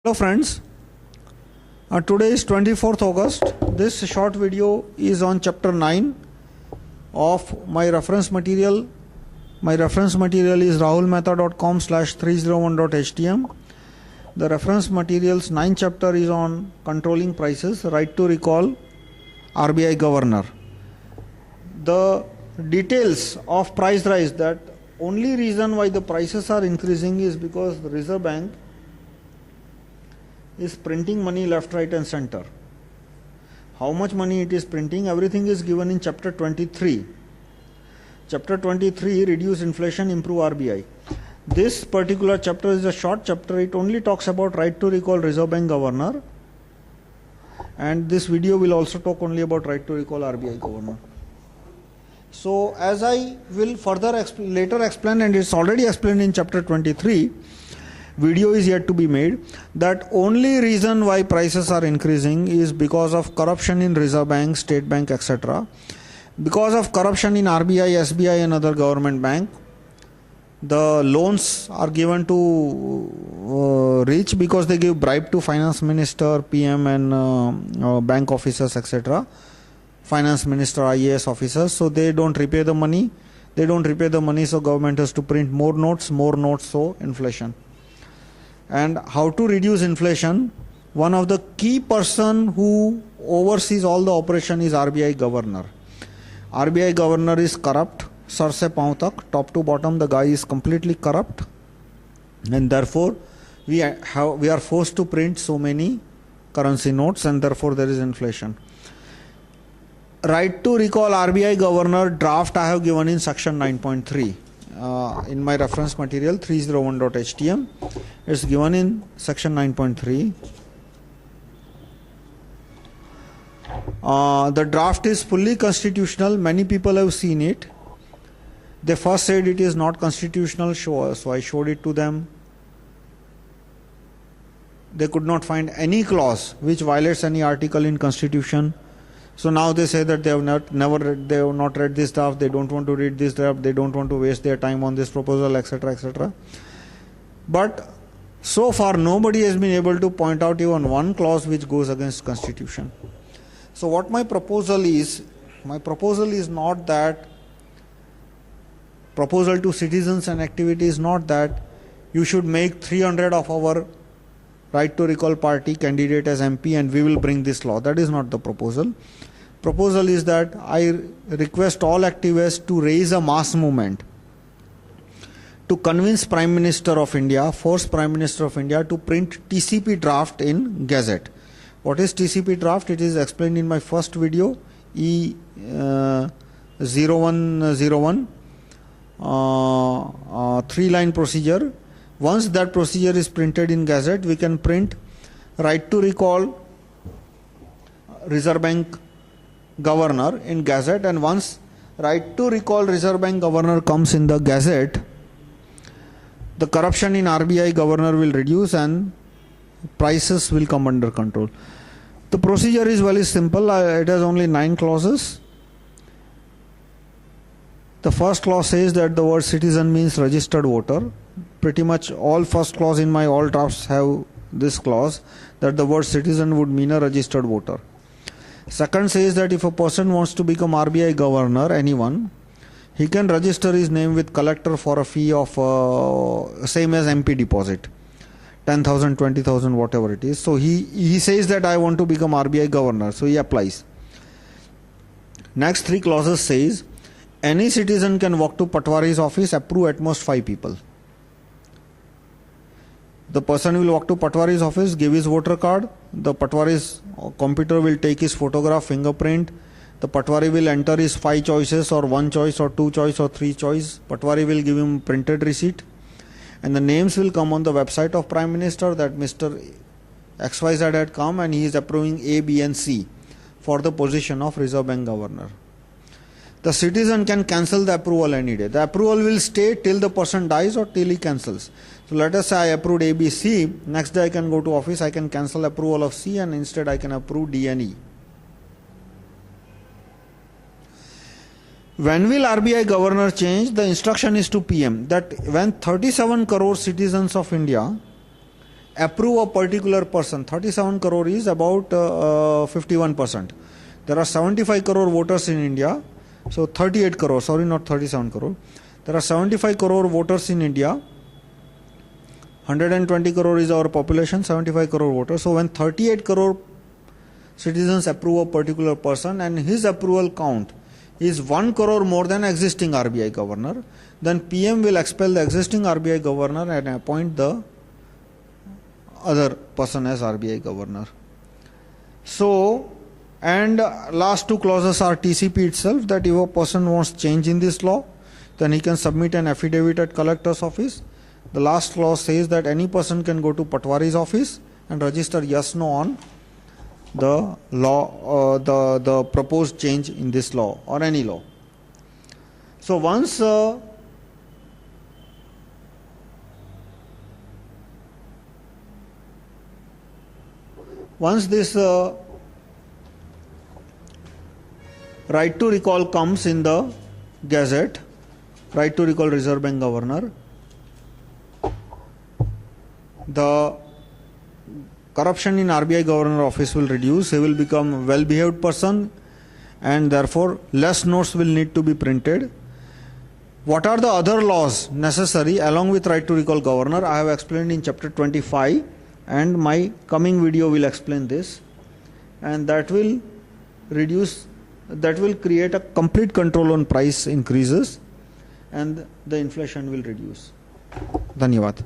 Hello friends, today is 24th August. This short video is on chapter 9 of my reference material. My reference material is rahulmehta.com/301.htm. The reference material's 9th chapter is on controlling prices, right to recall RBI governor. The details of price rise, that only reason why the prices are increasing is because the Reserve Bank is printing money left, right and center. How much money it is printing, everything is given in chapter 23. Chapter 23, reduce inflation, improve RBI. This particular chapter is a short chapter. It only talks about right to recall Reserve Bank governor, and this video will also talk only about right to recall RBI governor. So as I will further later explain, and it's already explained in chapter 23, video is yet to be made, that only reason why prices are increasing is because of corruption in Reserve Bank, State Bank, etc. Because of corruption in RBI, SBI and other government bank, the loans are given to rich because they give bribe to finance minister, PM and bank officers, etc. Finance minister, IAS officers, so they don't repay the money. They don't repay the money, so government has to print more notes, so inflation. And how to reduce inflation? One of the key person who oversees all the operation is RBI governor. RBI governor is corrupt, sar se paun tak, top to bottom the guy is completely corrupt, and therefore we are forced to print so many currency notes, and therefore there is inflation. Right to recall RBI governor draft I have given in section 9.3. In my reference material 301.htm, it's given in section 9.3. The draft is fully constitutional. Many people have seen it. They first said it is not constitutional, so I showed it to them. They could not find any clause which violates any article in constitution. So now they say that they have not read this draft, they don't want to read this draft, they don't want to waste their time on this proposal, etc., etc. But so far nobody has been able to point out even one clause which goes against constitution. So what my proposal is not that, proposal to citizens and activity is not that you should make 300 of our right to recall party candidate as MP and we will bring this law. That is not the proposal. Proposal is that I request all activists to raise a mass movement to convince Prime Minister of India, force Prime Minister of India to print TCP draft in Gazette. What is TCP draft? It is explained in my first video, E0101, 3-line procedure. Once that procedure is printed in Gazette, we can print right to recall Reserve Bank governor in Gazette, and once right to recall Reserve Bank governor comes in the Gazette, the corruption in RBI governor will reduce and prices will come under control. The procedure is very simple. It has only 9 clauses. The first clause says that the word citizen means registered voter. Pretty much all first clause in my all drafts have this clause, that the word citizen would mean a registered voter. Second says that if a person wants to become RBI governor, anyone, he can register his name with collector for a fee of same as MP deposit, 10,000, 20,000, whatever it is. So he says that I want to become RBI governor, so he applies. Next 3 clauses says any citizen can walk to Patwari's office, approve at most 5 people. The person will walk to Patwari's office, give his voter card. The Patwari's computer will take his photograph, fingerprint. The Patwari will enter his 5 choices or 1 choice or 2 choice or 3 choice. Patwari will give him printed receipt. And the names will come on the website of Prime Minister that Mr. XYZ had come and he is approving A, B and C for the position of Reserve Bank governor. The citizen can cancel the approval any day. The approval will stay till the person dies or till he cancels. So let us say I approved A, B, C. Next day I can go to office, I can cancel approval of C and instead I can approve D and E. When will RBI governor change? The instruction is to PM that when 37 crore citizens of India approve a particular person. 37 crore is about 51%. There are 75 crore voters in India. So 38 crore, sorry, not 37 crore. There are 75 crore voters in India. 120 crore is our population, 75 crore voters. So when 38 crore citizens approve a particular person and his approval count is 1 crore more than existing RBI governor, then PM will expel the existing RBI governor and appoint the other person as RBI governor. So, and last two clauses are TCP itself, that if a person wants change in this law, then he can submit an affidavit at collector's office. The last clause says that any person can go to Patwari's office and register yes no on the law, the proposed change in this law or any law. So once this right to recall comes in the Gazette, right to recall Reserve Bank Governor, the corruption in RBI Governor office will reduce. He will become a well-behaved person and therefore less notes will need to be printed. What are the other laws necessary along with right to recall governor? I have explained in chapter 25 and my coming video will explain this, and that will create a complete control on price increases and the inflation will reduce. Dhanyavad.